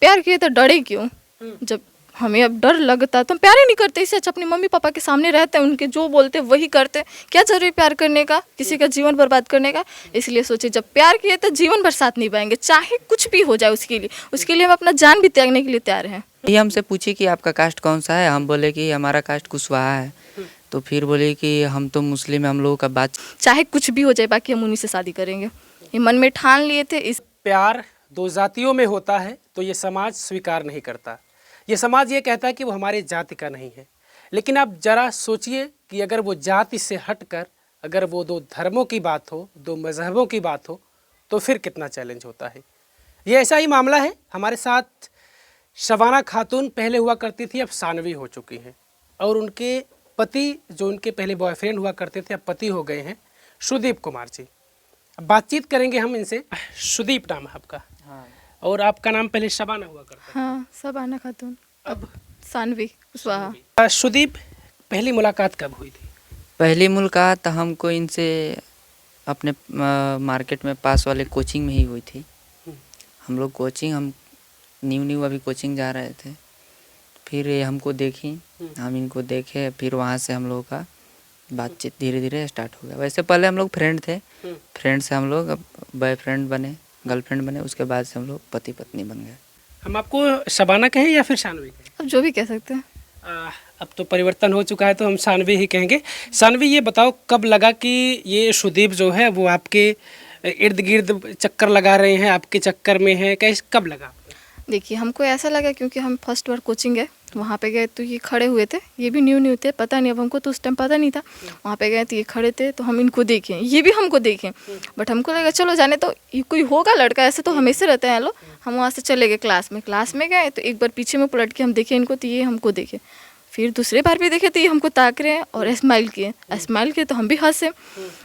प्यार किए तो डरे क्यों? जब हमें अब डर लगता तो हम प्यार ही नहीं करते। इससे अच्छा अपनी मम्मी पापा के सामने रहते हैं, उनके जो बोलते वही करते। क्या जरूरी प्यार करने का, किसी का जीवन बर्बाद करने का? इसलिए सोचे जब प्यार किए तो जीवन भर साथ निभाएंगे, चाहे कुछ भी हो जाए उसके लिए हम अपना जान भी त्यागने के लिए तैयार हैं। ये हमसे पूछी कि आपका कास्ट कौन सा है, हम बोले कि हमारा कास्ट कुशवाहा है। तो फिर बोले कि हम तो मुस्लिम है, हम लोगों का बात चाहे कुछ भी हो जाए, बाकी हम उन्हीं से शादी करेंगे, ये मन में ठान लिए थे। इस प्यार दो जातियों में होता है तो ये समाज स्वीकार नहीं करता। ये समाज ये कहता है कि वो हमारी जाति का नहीं है। लेकिन आप जरा सोचिए कि अगर वो जाति से हटकर अगर वो दो धर्मों की बात हो, दो मजहबों की बात हो, तो फिर कितना चैलेंज होता है। ये ऐसा ही मामला है। हमारे साथ शबाना खातून पहले हुआ करती थी, अब सानवी हो चुकी हैं, और उनके पति जो उनके पहले बॉयफ्रेंड हुआ करते थे अब पति हो गए हैं, सुदीप कुमार जी। अब बातचीत करेंगे हम इनसे। सुदीप नाम है आपका? हाँ। और आपका नाम पहले शबाना हुआ करता था? हाँ, शबाना खातून, अब सानवी कुशवाहा। सुदीप, पहली मुलाकात कब हुई थी? पहली मुलाकात हमको इनसे अपने मार्केट में पास वाले कोचिंग में ही हुई थी। हम लोग कोचिंग, हम न्यू अभी कोचिंग जा रहे थे, फिर ये हमको देखी, हम इनको देखे, फिर वहाँ से हम लोगों का बातचीत धीरे धीरे स्टार्ट हो गया। वैसे पहले हम लोग फ्रेंड थे, फ्रेंड से हम लोग अब बॉयफ्रेंड बने, गर्लफ्रेंड बने, उसके बाद से हम लोग पति पत्नी बन गए। हम आपको शबाना कहें या फिर शानवी कहें? अब जो भी कह सकते हैं। अब तो परिवर्तन हो चुका है तो हम शानवी ही कहेंगे। शानवी, ये बताओ कब लगा कि ये सुदीप जो है वो आपके इर्द गिर्द चक्कर लगा रहे हैं, आपके चक्कर में है, कैसे कब लगा? देखिए, हमको ऐसा लगा क्योंकि हम फर्स्ट बार कोचिंग गए, वहाँ पे गए तो ये खड़े हुए थे, ये भी न्यू थे, पता नहीं, अब हमको तो उस टाइम पता नहीं था। वहाँ पे गए तो ये खड़े थे, तो हम इनको देखें, ये भी हमको देखें, बट हमको लगा चलो जाने तो, ये कोई होगा लड़का, ऐसे तो हमेशा रहते हैं लोग। हम वहाँ से चले गए क्लास में गए तो एक बार पीछे में पलट के हम देखे इनको, तो ये हमको देखे। फिर दूसरे बार भी देखे तो ये हमको ताक रहे हैं और स्माइल किए तो हम भी हंसे।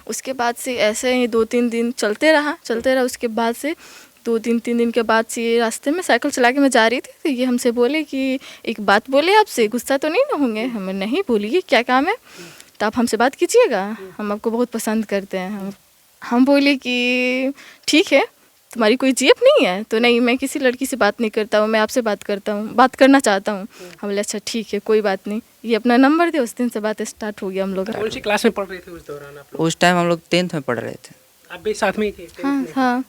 उसके बाद से ऐसे ही 2-3 दिन चलते रहा। उसके बाद से 2-3 दिन के बाद से ये रास्ते में साइकिल चला के मैं जा रही थी, तो ये हमसे बोले कि एक बात बोले आपसे, गुस्सा तो नहीं ना होंगे? हमें नहीं, बोलिए क्या काम है? तो आप हमसे बात कीजिएगा, हम आपको बहुत पसंद करते हैं। हम बोले कि ठीक है, तुम्हारी कोई जीएफ नहीं है? तो नहीं, मैं किसी लड़की से बात नहीं करता हूँ, मैं आपसे बात करना चाहता हूँ। हम बोले अच्छा ठीक है, कोई बात नहीं। ये अपना नंबर दे, उस दिन से बात स्टार्ट हो गया हम लोग। कौन सी क्लास में पढ़ रहे थे उस दौरान आप लोग? उस टाइम हम लोग 10th में पढ़ रहे थे। आप भी साथ में ही थे? हाँ हाँ।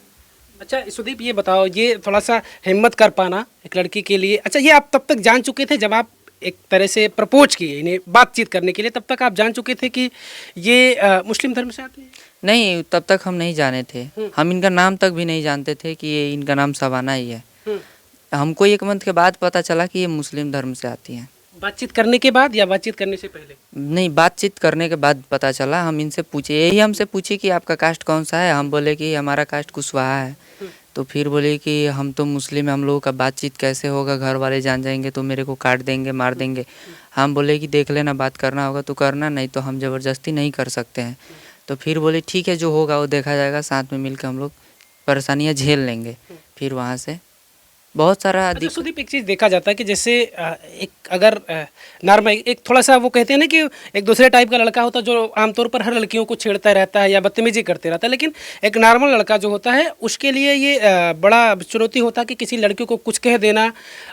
अच्छा सुदीप, ये बताओ, ये थोड़ा सा हिम्मत कर पाना एक लड़की के लिए। अच्छा, ये आप तब तक जान चुके थे जब आप एक तरह से प्रपोज किए इन्हें बातचीत करने के लिए, तब तक आप जान चुके थे कि ये मुस्लिम धर्म से आते हैं? नहीं, तब तक हम नहीं जाने थे। हम इनका नाम तक भी नहीं जानते थे कि ये इनका नाम शबाना ही है। हमको 1 मंथ के बाद पता चला कि ये मुस्लिम धर्म से आती हैं। बातचीत करने के बाद या बातचीत करने से पहले? नहीं, बातचीत करने के बाद पता चला। हम इनसे पूछे, यही हमसे पूछे कि आपका कास्ट कौन सा है, हम बोले कि हमारा कास्ट कुशवाहा है। तो फिर बोले कि हम तो मुस्लिम हैं, हम लोगों का बातचीत कैसे होगा, घर वाले जान जाएंगे तो मेरे को काट देंगे, मार देंगे। हम बोले कि देख लेना, बात करना होगा तो करना, नहीं तो हम ज़बरदस्ती नहीं कर सकते हैं। तो फिर बोले ठीक है, जो होगा वो देखा जाएगा, साथ में मिलकर हम लोग परेशानियाँ झेल लेंगे। फिर वहाँ से बहुत सारा सुदीप, एक चीज़ देखा जाता है कि जैसे एक अगर नॉर्मल एक थोड़ा सा वो कहते हैं ना कि एक दूसरे टाइप का लड़का होता है जो आमतौर पर हर लड़कियों को छेड़ता रहता है या बदतमीजी करते रहता है, लेकिन एक नॉर्मल लड़का जो होता है उसके लिए ये बड़ा चुनौती होता है कि किसी लड़की को कुछ कह देना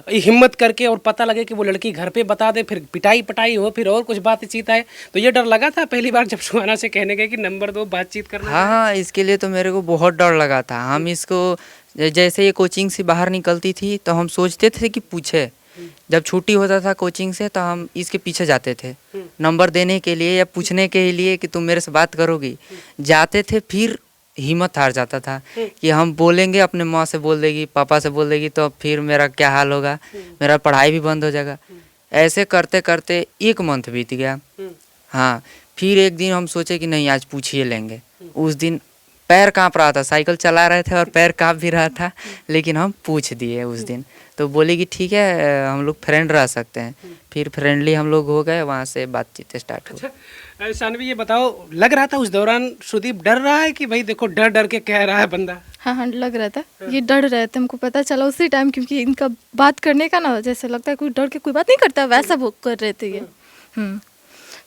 हिम्मत करके, और पता लगे कि वो लड़की घर पर बता दे, फिर पिटाई पटाई हो, फिर और कुछ बातचीत आए। तो ये डर लगा था पहली बार जब सुहाना से कहने गए कि नंबर दो, बातचीत करना? हाँ, इसके लिए तो मेरे को बहुत डर लगा था। हम इसको जैसे ये कोचिंग से बाहर निकलती थी तो हम सोचते थे कि पूछे, जब छुट्टी होता था कोचिंग से तो हम इसके पीछे जाते थे नंबर देने के लिए या पूछने के लिए कि तुम मेरे से बात करोगी। जाते थे, फिर हिम्मत हार जाता था कि हम बोलेंगे, अपने माँ से बोल देगी, पापा से बोल देगी, तो फिर मेरा क्या हाल होगा, मेरा पढ़ाई भी बंद हो जाएगा। ऐसे करते करते 1 मंथ बीत गया। हाँ, फिर एक दिन हम सोचे कि नहीं, आज पूछ ही लेंगे। उस दिन पैर काँप रहा था, साइकिल चला रहे थे और पैर काँप भी रहा था, लेकिन हम पूछ दिए उस दिन। तो बोले कि ठीक है, हम लोग फ्रेंड रह सकते हैं। फिर फ्रेंडली हम लोग हो गए, वहाँ से बातचीत स्टार्ट हो। अच्छा शानवी, ये बताओ, लग रहा था उस दौरान सुदीप डर रहा है कि भाई देखो डर डर के कह रहा है बंदा? हाँ हाँ, लग रहा था, ये डर रहे थे। हमको पता चला उसी टाइम, क्योंकि इनका बात करने का ना, जैसे लगता है कोई डर के कोई बात नहीं करता, वैसा वो कर रहे थे ये।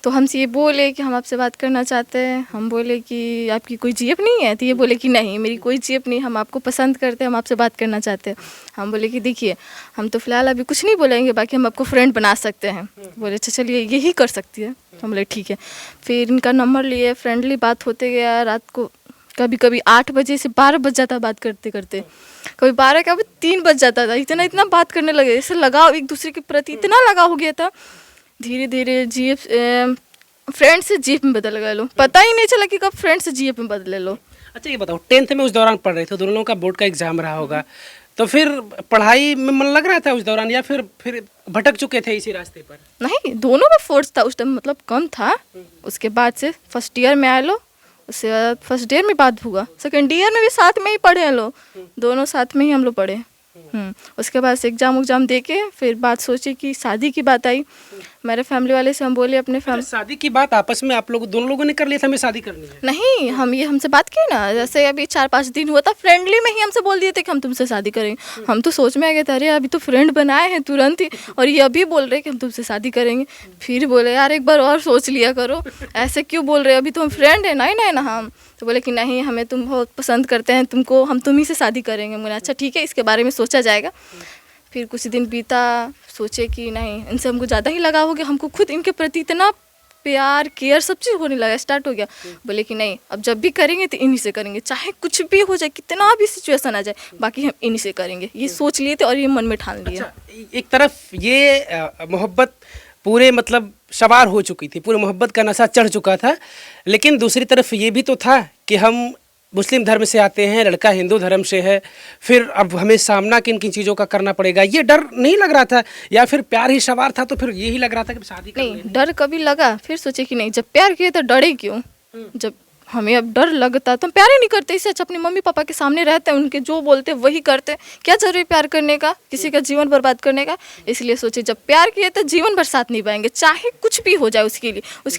तो हमसे ये बोले कि हम आपसे बात करना चाहते हैं। हम बोले कि आपकी कोई जीएफ नहीं है? तो ये बोले कि नहीं, मेरी कोई जीएफ नहीं, हम आपको पसंद करते हैं, हम आपसे बात करना चाहते हैं। हम बोले कि देखिए, हम तो फ़िलहाल अभी कुछ नहीं बोलेंगे, बाकी हम आपको फ्रेंड बना सकते हैं। बोले अच्छा चलिए, यही कर सकती है। हम बोले ठीक है। फिर इनका नंबर लिए, फ्रेंडली बात होते गया। रात को कभी कभी 8 बजे से 12 बज जाता बात करते करते, कभी 12 कभी 3 बज जाता था। इतना बात करने लगे, ऐसे लगाव एक दूसरे के प्रति इतना लगाव हो गया था। धीरे धीरे जीएफ फ्रेंड से जीएफ में बदल गए लो, पता ही नहीं चला कि कब फ्रेंड से जीएफ में बदले लो। अच्छा ये बताओ, 10th में उस दौरान पढ़ रहे थे, दोनों लोगों का बोर्ड का एग्जाम रहा होगा, तो फिर पढ़ाई में मन लग रहा था उस दौरान, या फिर भटक चुके थे इसी रास्ते पर? नहीं, दोनों में फोर्स था उस टाइम, मतलब कम था। उसके बाद से फर्स्ट ईयर में आए लो, उससे बाद फर्स्ट ईयर में बात हुआ, सेकेंड ईयर में भी साथ में ही पढ़े हैं लोग, दोनों साथ में ही हम लोग पढ़े। उसके बाद से एग्जाम दे के फिर बात सोची कि शादी की बात आई। मेरे फैमिली वाले से हम बोले अपने अच्छा, शादी की बात आपस में आप लोग दोनों लोगों ने कर लिया था, हमें शादी करनी है? नहीं, हमसे बात की ना, जैसे अभी 4-5 दिन हुआ था, फ्रेंडली में ही हमसे बोल दिए थे कि हम तुमसे शादी करेंगे। हम तो सोच में आ गए थे, अरे अभी तो फ्रेंड बनाए हैं तुरंत ही, और ये अभी बोल रहे कि हम तुमसे शादी करेंगे। फिर बोले यार एक बार और सोच लिया करो, ऐसे क्यों बोल रहे हो, अभी तो हम फ्रेंड है। नहीं ना हम तो बोले कि नहीं, हमें तुम बहुत पसंद करते हैं तुमको, हम तुम ही से शादी करेंगे। मैंने अच्छा ठीक है, इसके बारे में सोचा जाएगा। फिर कुछ दिन बीता, सोचे कि नहीं, इनसे हमको ज़्यादा ही लगा हो गया, हमको खुद इनके प्रति इतना प्यार केयर सब चीज़ होने लगा, स्टार्ट हो गया। बोले कि नहीं, अब जब भी करेंगे तो इन्हीं से करेंगे, चाहे कुछ भी हो जाए, कितना भी सिचुएशन आ जाए, बाकी हम इन्हीं से करेंगे। ये सोच लिए थे और ये मन में ठान लिया। अच्छा, एक तरफ ये मोहब्बत पूरे मतलब सवार हो चुकी थी, पूरे मोहब्बत का नशा चढ़ चुका था, लेकिन दूसरी तरफ ये भी तो था कि हम मुस्लिम धर्म से आते हैं, लड़का हिंदू धर्म से है, फिर अब हमें सामना किन किन चीज़ों का करना पड़ेगा, ये डर नहीं लग रहा था? या फिर प्यार ही सवार था तो फिर यही लग रहा था कि शादी कर नहीं, डर कभी लगा, फिर सोचे कि नहीं, जब प्यार किए तो डरे क्यों। जब हमें अब डर लगता तो हम प्यार ही नहीं करते, इससे अच्छा अपनी मम्मी पापा के सामने रहते हैं, उनके जो बोलते वही करते, क्या जरूरी प्यार करने का, किसी का जीवन बर्बाद करने का। इसलिए सोचे जब प्यार किए तो जीवन भर साथ निभाएंगे, चाहे कुछ भी हो जाए उसके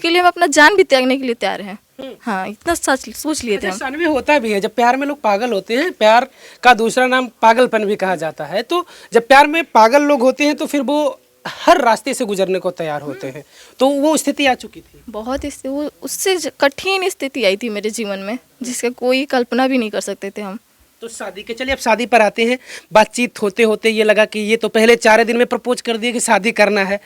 लिए हम अपना जान भी त्यागने के लिए तैयार हैं। हाँ, इतना सोच लिए थे हम। सन में होता भी है, जब प्यार में लोग पागल होते हैं, प्यार का दूसरा नाम पागलपन भी कहा जाता है, तो जब प्यार में पागल लोग होते हैं तो फिर वो हर रास्ते से गुजरने को तैयार होते हैं। तो वो स्थिति आ चुकी थी, बहुत वो उससे कठिन स्थिति आई थी मेरे जीवन में, जिसका कोई कल्पना भी नहीं कर सकते थे हम। तो शादी के, चलिए अब शादी पर आते हैं। बातचीत होते होते ये लगा कि ये तो पहले 4 दिन में प्रपोज कर दिए कि शादी करना है,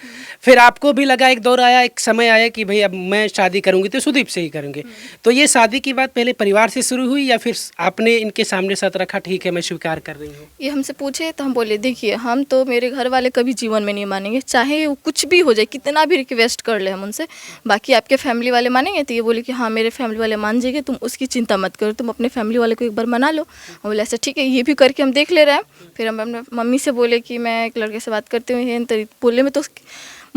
फिर आपको भी लगा, एक दौर आया, एक समय आया कि भाई अब मैं शादी करूंगी तो सुदीप से ही करूंगी। तो ये शादी की बात पहले परिवार से शुरू हुई या फिर आपने इनके सामने शर्त रखा, ठीक है मैं स्वीकार कर रही हूँ? ये हमसे पूछे तो हम बोले देखिए, हम तो, मेरे घर वाले कभी जीवन में नहीं मानेंगे, चाहे वो कुछ भी हो जाए, कितना भी रिक्वेस्ट कर ले हम उनसे, बाकी आपके फैमिली वाले मानेंगे? तो ये बोले कि हाँ मेरे फैमिली वाले मान जाएंगे, तुम उसकी चिंता मत करो, तुम अपने फैमिली वाले को एक बार मना लो। हम बोले ऐसा ठीक है, ये भी करके हम देख ले रहे हैं। फिर हम अपने मम्मी से बोले कि मैं एक लड़के से बात करते हुए, तो बोलने में तो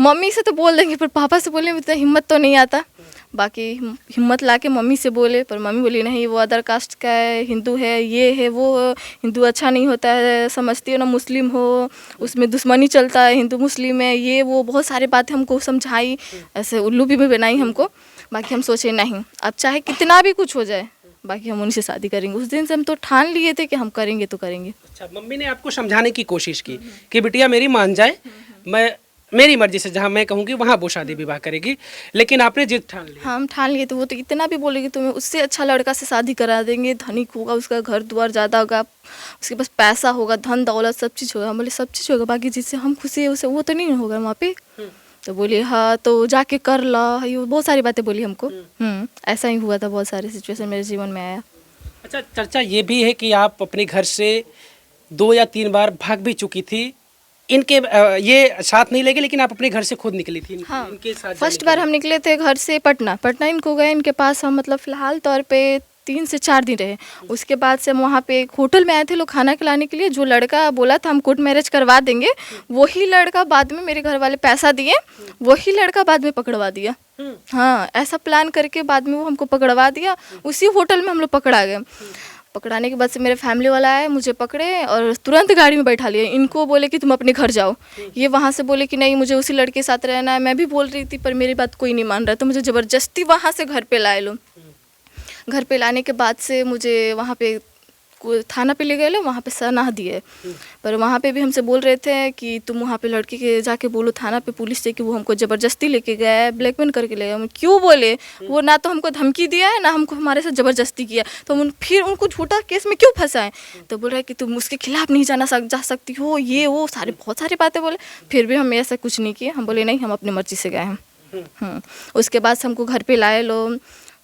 मम्मी से तो बोल देंगे, पर पापा से बोलने में तो हिम्मत तो नहीं आता। बाकी हिम्मत ला के मम्मी से बोले, पर मम्मी बोली नहीं, वो अदर कास्ट का है, हिंदू है, ये है वो है, हिंदू अच्छा नहीं होता है, समझती हो ना, मुस्लिम हो, उसमें दुश्मनी चलता है, हिंदू मुस्लिम है, ये वो बहुत सारी बातें हमको समझाई, ऐसे उल्लू भी बनाई हमको। बाकी हम सोचे नहीं, अब चाहे कितना भी कुछ हो जाए, बाकी हम उनसे शादी करेंगे। उस दिन से हम तो ठान लिए थे कि हम करेंगे तो करेंगे। अच्छा, मम्मी ने आपको समझाने की कोशिश की कि बिटिया मेरी मान जाए, मैं मेरी मर्जी से जहाँ मैं कहूँगी वहाँ वो शादी विवाह करेगी, लेकिन आपने जिद ठान ली? हम ठान लिए, तो वो तो इतना भी बोलेगी तुम्हें उससे अच्छा लड़का से शादी करा देंगे, धनिक होगा, उसका घर द्वार ज़्यादा होगा, उसके पास पैसा होगा, धन दौलत सब चीज़ होगा। हम बोले सब चीज़ होगा, बाकी जिससे हम खुशी है उसे वो तो नहीं होगा वहाँ पे। तो बोली हाँ तो जाके कर ला, ये बहुत सारी बातें बोली हमको। ऐसा ही हुआ था, बहुत सारे सिचुएशन मेरे जीवन में आया। अच्छा, चर्चा ये भी है कि आप अपने घर से 2 या 3 बार भाग भी चुकी थी, इनके ये साथ नहीं लेके, लेकिन आप अपने घर से खुद निकली थी। हाँ, इनके साथ फर्स्ट बार हम निकले थे घर से पटना इनको गए, इनके पास हम मतलब फ़िलहाल तौर पे 3 से 4 दिन रहे। उसके बाद से हम वहाँ पे एक होटल में आए थे लोग खाना खिलाने के लिए। जो लड़का बोला था हम कोर्ट मैरिज करवा देंगे, वही लड़का बाद में मेरे घर वाले पैसा दिए, वही लड़का बाद में पकड़वा दिया। हाँ, ऐसा प्लान करके बाद में वो हमको पकड़वा दिया, उसी होटल में हम लोग पकड़ा गए। पकड़ाने के बाद से मेरे फैमिली वाला आए, मुझे पकड़े और तुरंत गाड़ी में बैठा लिया। इनको बोले कि तुम अपने घर जाओ, ये वहाँ से बोले कि नहीं मुझे उसी लड़के के साथ रहना है। मैं भी बोल रही थी पर मेरी बात कोई नहीं मान रहा, तो मुझे ज़बरदस्ती वहाँ से घर पे लाए लो। घर पे लाने के बाद से मुझे वहाँ पे थाना पे ले गए लो, वहाँ पे सलाह दिए। पर वहाँ पे भी हमसे बोल रहे थे कि तुम वहाँ पे लड़की के जाके बोलो थाना पे पुलिस से कि वो हमको ज़बरदस्ती लेके गया है, ब्लैकमेल करके ले गया। हम क्यों बोले? वो ना तो हमको धमकी दिया है, ना हमको हमारे साथ ज़बरदस्ती किया, तो हम फिर उनको झूठा केस में क्यों फंसाएं? तो बोल रहे कि तुम उसके खिलाफ नहीं जा सकती हो, ये वो सारे बहुत सारी बातें बोले। फिर भी हम ऐसा कुछ नहीं किए। हम बोले नहीं, हम अपनी मर्जी से गए हैं। उसके बाद से हमको घर पे लाए लोग,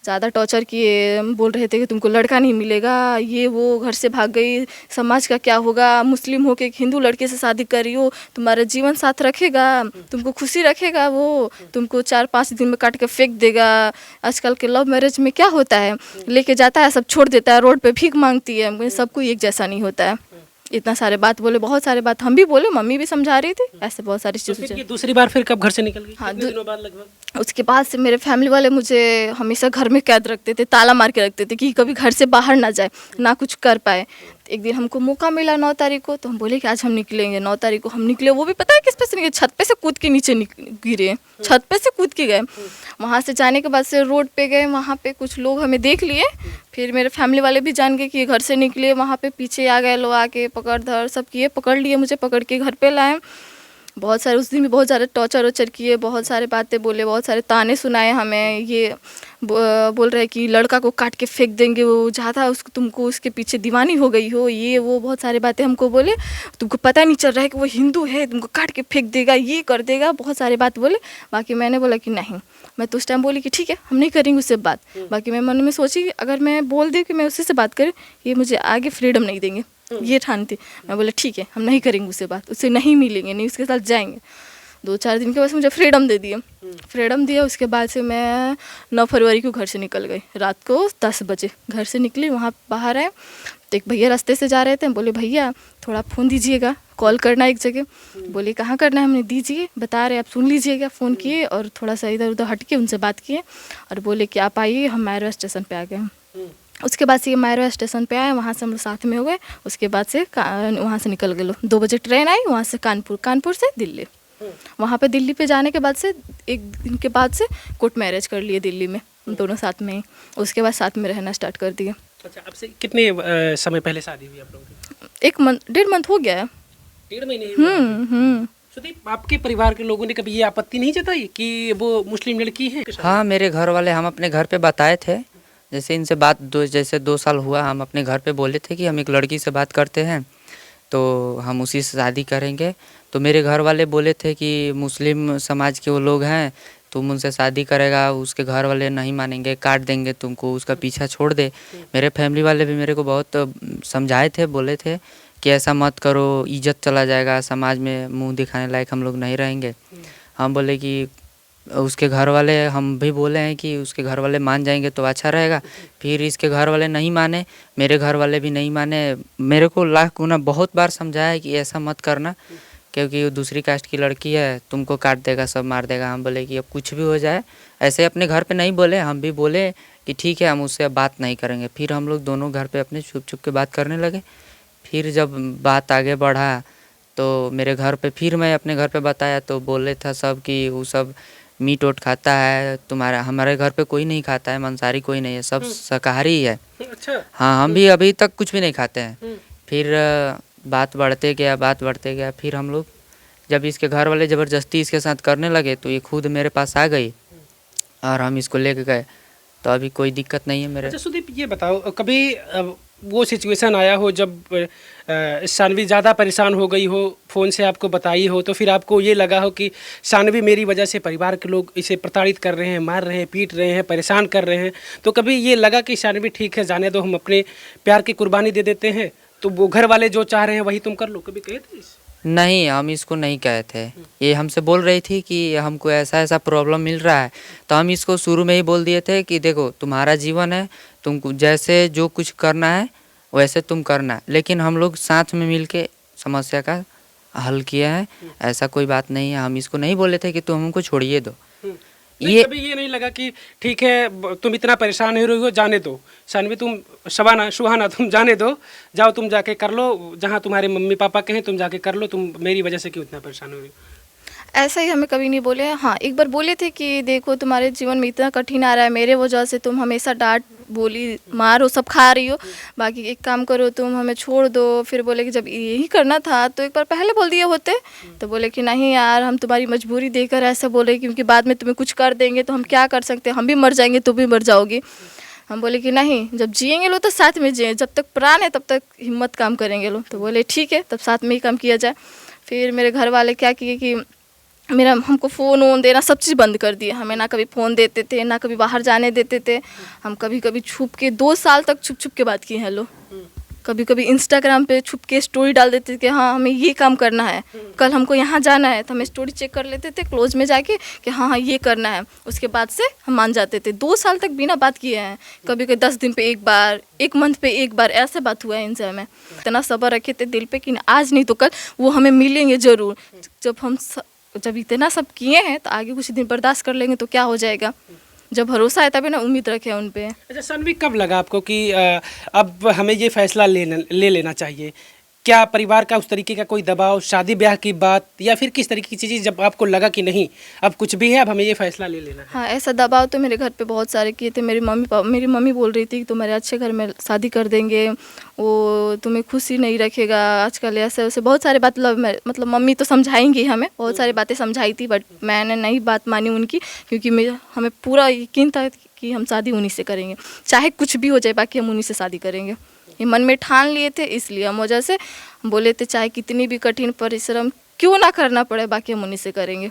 ज़्यादा टॉर्चर किए, बोल रहे थे कि तुमको लड़का नहीं मिलेगा, ये वो, घर से भाग गई, समाज का क्या होगा, मुस्लिम हो के एक हिंदू लड़के से शादी कर रही हो, तुम्हारा जीवन साथ रखेगा, तुमको खुशी रखेगा, वो तुमको 4-5 दिन में काट के फेंक देगा। आजकल के लव मैरिज में क्या होता है, लेके जाता है, सब छोड़ देता है, रोड पे भीख मांगती है। सब कोई एक जैसा नहीं होता है। इतना सारे बात बोले, बहुत सारे बात हम भी बोले, मम्मी भी समझा रही थी, ऐसे बहुत सारी तो फिर चीज़ें। ये दूसरी बार फिर कब घर से निकल गई? हाँ, कितने दिनों बाद लगभग? उसके बाद से मेरे फैमिली वाले मुझे हमेशा घर में कैद रखते थे, ताला मार के रखते थे कि कभी घर से बाहर ना जाए, ना कुछ कर पाए। एक दिन हमको मौका मिला 9 तारीख को, तो हम बोले कि आज हम निकलेंगे। 9 तारीख को हम निकले, वो भी पता है किस पे से निकले? छत पे से कूद के नीचे गिरे, छत पे से कूद के गए। वहाँ से जाने के बाद से रोड पे गए, वहाँ पे कुछ लोग हमें देख लिए। फिर मेरे फैमिली वाले भी जान गए कि ये घर से निकले। वहाँ पे पीछे आ गए लोग, आके पकड़ धर सब किए, पकड़ लिए मुझे, पकड़ के घर पे लाए। बहुत सारे उस दिन भी बहुत ज़्यादा टॉर्चर वॉर्चर किए, बहुत सारे बातें बोले, बहुत सारे ताने सुनाए हमें। ये बोल रहे कि लड़का को काट के फेंक देंगे, वो ज़्यादा उसको, तुमको उसके पीछे दीवानी हो गई हो, ये वो, बहुत सारे बातें हमको बोले। तुमको पता नहीं चल रहा है कि वो हिंदू है, तुमको काट के फेंक देगा, ये कर देगा, बहुत सारे बात बोले। बाकी मैंने बोला कि नहीं, मैं तो उस टाइम बोली कि ठीक है, हम नहीं करेंगे उससे बात। बाकी मैं मन में सोची अगर मैं बोल दूँ कि मैं उसी से बात करूँ, ये मुझे आगे फ्रीडम नहीं देंगे, ये ठानती। मैं बोला ठीक है, हम नहीं करेंगे उससे बात, उससे नहीं मिलेंगे, नहीं उसके साथ जाएंगे। 2-4 दिन के बाद मुझे फ्रीडम दे दिए। फ्रीडम दिया, उसके बाद से मैं 9 फरवरी को घर से निकल गई। रात को 10 बजे घर से निकली, वहाँ बाहर आए तो एक भैया रास्ते से जा रहे थे। बोले भैया थोड़ा फ़ोन दीजिएगा, कॉल करना एक जगह। बोले कहाँ करना है? हमने दीजिए, बता रहे, आप सुन लीजिएगा। फ़ोन किए और थोड़ा सा इधर उधर हट के उनसे बात किए और बोले कि आप आइए, हम मायरवा स्टेशन पर आ गए। उसके बाद से ये मायरवा स्टेशन पे आए, वहाँ से हम लोग साथ में हो गए। उसके बाद से वहाँ से निकल गए लोग। 2 बजे ट्रेन आई, वहाँ से कानपुर से दिल्ली। वहाँ पे दिल्ली पे जाने के बाद से 1 दिन के बाद से कोर्ट मैरिज कर लिए दिल्ली में, दोनों साथ में ही। उसके बाद साथ में रहना स्टार्ट कर दिए। अच्छा, अब से कितने समय पहले शादी हुई आप लोगों की? 1 मंथ हो गया है। 1.5 महीने? सुदीप, आपके परिवार के लोगों ने कभी ये आपत्ति नहीं जताई कि वो मुस्लिम लड़की है? हाँ, मेरे घर वाले, हम अपने घर पे बताए थे, जैसे इनसे बात जैसे 2 साल हुआ, हम अपने घर पे बोले थे कि हम एक लड़की से बात करते हैं, तो हम उसी से शादी करेंगे। तो मेरे घर वाले बोले थे कि मुस्लिम समाज के वो लोग हैं, तुम उनसे शादी करेगा, उसके घर वाले नहीं मानेंगे, काट देंगे तुमको, उसका पीछा छोड़ दे। मेरे फैमिली वाले भी मेरे को बहुत समझाए थे, बोले थे कि ऐसा मत करो, इज्जत चला जाएगा, समाज में मुंह दिखाने लायक हम लोग नहीं रहेंगे। हम बोले कि उसके घर वाले, हम भी बोले हैं कि उसके घर वाले मान जाएंगे तो अच्छा रहेगा। फिर इसके घर वाले नहीं माने, मेरे घर वाले भी नहीं माने। मेरे को लाख गुना बहुत बार समझाया कि ऐसा मत करना, क्योंकि वो दूसरी कास्ट की लड़की है, तुमको काट देगा, सब मार देगा। हम बोले कि अब कुछ भी हो जाए, ऐसे अपने घर पे नहीं बोले, हम भी बोले कि ठीक है, हम उससे बात नहीं करेंगे। फिर हम लोग दोनों घर पे अपने छुप छुप के बात करने लगे। फिर जब बात आगे बढ़ा तो मेरे घर पे, फिर मैं अपने घर पे बताया तो बोले था सब कि वो सब मीट ओट खाता है, हमारे घर पे कोई नहीं खाता है, मांसाहारी कोई नहीं है, सब शाकाहारी ही है। अच्छा। हाँ, हम भी अभी तक कुछ भी नहीं खाते हैं। फिर बात बढ़ते गया। फिर हम लोग जब इसके घर वाले ज़बरदस्ती इसके साथ करने लगे तो ये खुद मेरे पास आ गई और हम इसको लेके गए। तो अभी कोई दिक्कत नहीं है मेरे। अच्छा सुदीप, ये बताओ, कभी वो सिचुएशन आया हो जब शानवी ज़्यादा परेशान हो गई हो, फ़ोन से आपको बताई हो, तो फिर आपको ये लगा हो कि शानवी मेरी वजह से परिवार के लोग इसे प्रताड़ित कर रहे हैं, मार रहे हैं, पीट रहे हैं, परेशान कर रहे हैं, तो कभी ये लगा कि शानवी ठीक है, जाने दो, हम अपने प्यार की कुर्बानी दे देते हैं, तो वो घर वाले जो चाह रहे हैं वही तुम कर लो, कभी कहे थे? नहीं, हम इसको नहीं कहे थे। ये हमसे बोल रही थी कि हमको ऐसा प्रॉब्लम मिल रहा है, तो हम इसको शुरू में ही बोल दिए थे कि देखो, तुम्हारा जीवन है, तुमको जैसे जो कुछ करना है वैसे तुम करना। लेकिन हम लोग साथ में मिलके समस्या का हल किया है, ऐसा कोई बात नहीं है। हम इसको नहीं बोले थे कि तुम हमको छोड़िए दो। ये कभी ये नहीं लगा कि ठीक है, तुम इतना परेशान हो रही हो, जाने दो शानवी, तुम सुहाना तुम जाने दो, जाओ तुम जाके कर लो, जहाँ तुम्हारे मम्मी पापा कहें तुम जाके कर लो, तुम मेरी वजह से क्यों इतना परेशान हो रही हो? ऐसा ही हमें कभी नहीं बोले। हाँ, एक बार बोले थे कि देखो तुम्हारे जीवन में इतना कठिन आ रहा है, मेरे वजह से तुम हमेशा डांट बोली मारो सब खा रही हो, बाकी एक काम करो तुम हमें छोड़ दो। फिर बोले कि जब यही करना था तो एक बार पहले बोल दिए होते। तो बोले कि नहीं यार हम तुम्हारी मजबूरी देखकर ऐसे बोले क्योंकि बाद में तुम्हें कुछ कर देंगे तो हम क्या कर सकते हैं, हम भी मर जाएंगे तुम भी मर जाओगी। हम बोले कि नहीं, जब जिएंगे लो तो साथ में जिए, जब तक प्राण है तब तक हिम्मत काम करेंगे लो। तो बोले ठीक है, तब साथ में ही काम किया जाए। फिर मेरे घर वाले क्या किए कि मेरा हमको फ़ोन वोन देना सब चीज़ बंद कर दिया। हमें ना कभी फ़ोन देते थे ना कभी बाहर जाने देते थे। हम कभी कभी छुप के 2 साल तक छुप छुप के बात किए हैं लो। कभी कभी इंस्टाग्राम पे छुप के स्टोरी डाल देते थे कि हाँ हमें ये काम करना है, कल हमको यहाँ जाना है, तो हमें स्टोरी चेक कर लेते थे क्लोज में जाके कि हाँ हाँ ये करना है। उसके बाद से हम मान जाते थे। 2 साल तक बिना बात किए हैं। कभी कभी 10 दिन पे एक बार, 1 मंथ पे एक बार ऐसे बात हुआ है इनसे। हमें इतना सब्र रखे थे दिल पे कि आज नहीं तो कल वो हमें मिलेंगे ज़रूर। जब इतना सब किए हैं तो आगे कुछ दिन बर्दाश्त कर लेंगे तो क्या हो जाएगा। जब भरोसा है तभी ना उम्मीद रखे उन पे। अच्छा सानवी, कब लगा आपको कि अब हमें ये फैसला ले लेना चाहिए? क्या परिवार का उस तरीके का कोई दबाव, शादी ब्याह की बात, या फिर किस तरीके की चीज़ें जब आपको लगा कि नहीं अब कुछ भी है, अब हमें ये फैसला ले लेना है? हाँ, ऐसा दबाव तो मेरे घर पे बहुत सारे किए थे। मेरी मम्मी बोल रही थी कि तुम्हारे अच्छे घर में शादी कर देंगे, वो तुम्हें खुशी नहीं रखेगा आजकल, ऐसे वैसे बहुत सारे बात। मतलब मम्मी तो समझाएंगी हमें, बहुत सारी बातें समझाई थी, बट मैंने नहीं बात मानी उनकी क्योंकि हमें पूरा यकीन था कि हम शादी उन्हीं से करेंगे, चाहे कुछ भी हो जाए, बाकी हम उन्हीं से शादी करेंगे। ये मन में ठान लिए थे, इसलिए हम वजह से बोले थे चाहे कितनी भी कठिन परिश्रम क्यों ना करना पड़े, बाकी हम उन्हीं से करेंगे।